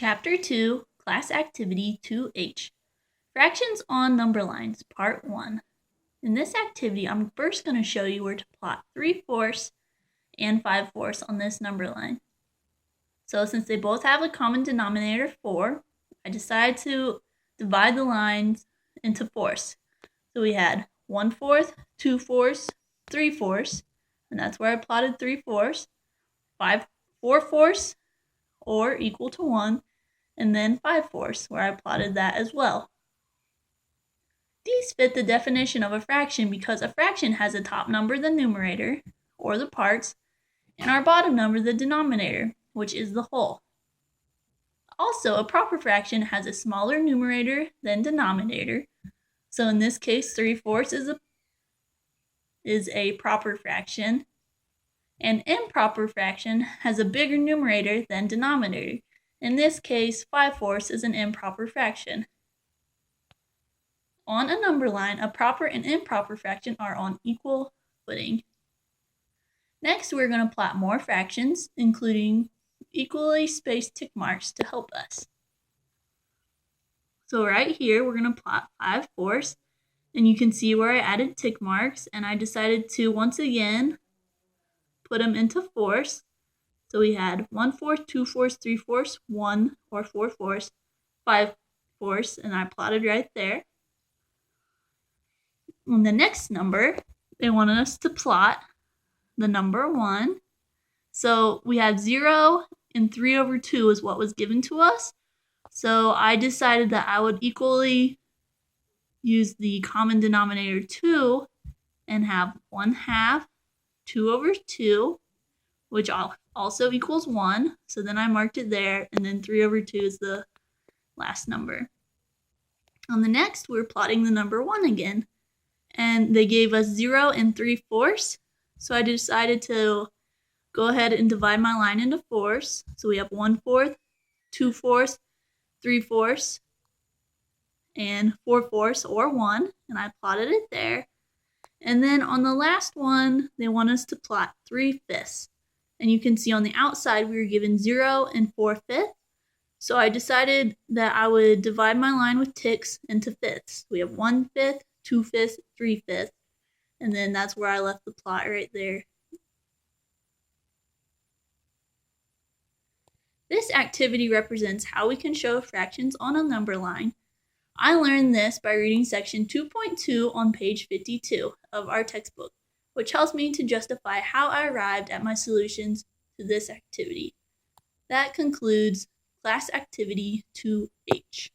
Chapter 2, Class Activity 2H. Fractions on Number Lines, Part 1. In this activity, I'm first going to show you where to plot 3/4 and 5/4 on this number line. So since they both have a common denominator 4, I decided to divide the lines into fourths. So we had 1/4, 2/4, 3/4, and that's where I plotted 3/4, 4/4, or equal to 1, and then 5/4, where I plotted that as well. These fit the definition of a fraction because a fraction has a top number, the numerator, or the parts, and our bottom number, the denominator, which is the whole. Also, a proper fraction has a smaller numerator than denominator. So in this case, 3/4 is a proper fraction. An improper fraction has a bigger numerator than denominator. In this case, 5/4 is an improper fraction. On a number line, a proper and improper fraction are on equal footing. Next, we're going to plot more fractions, including equally spaced tick marks to help us. So right here, we're going to plot 5/4, and you can see where I added tick marks, and I decided to once again put them into fourths. So we had 1/4, 2/4, 3/4, 1 or 4/4, 5/4, and I plotted right there. On the next number, they wanted us to plot the number 1. So we had 0 and 3/2 is what was given to us. So I decided that I would equally use the common denominator 2 and have 1/2, 2/2, which also equals 1. So then I marked it there, and then 3/2 is the last number. On the next, we're plotting the number 1 again. And they gave us 0 and 3/4. So I decided to go ahead and divide my line into fourths. So we have 1/4, 2/4, 3/4, and 4/4, or 1. And I plotted it there. And then on the last one, they want us to plot 3/5. And you can see on the outside, we were given 0 and 4/5. So I decided that I would divide my line with ticks into fifths. We have 1/5, 2/5, 3/5. And then that's where I left the plot right there. This activity represents how we can show fractions on a number line. I learned this by reading section 2.2 on page 52 of our textbook, which helps me to justify how I arrived at my solutions to this activity. That concludes Class Activity 2H.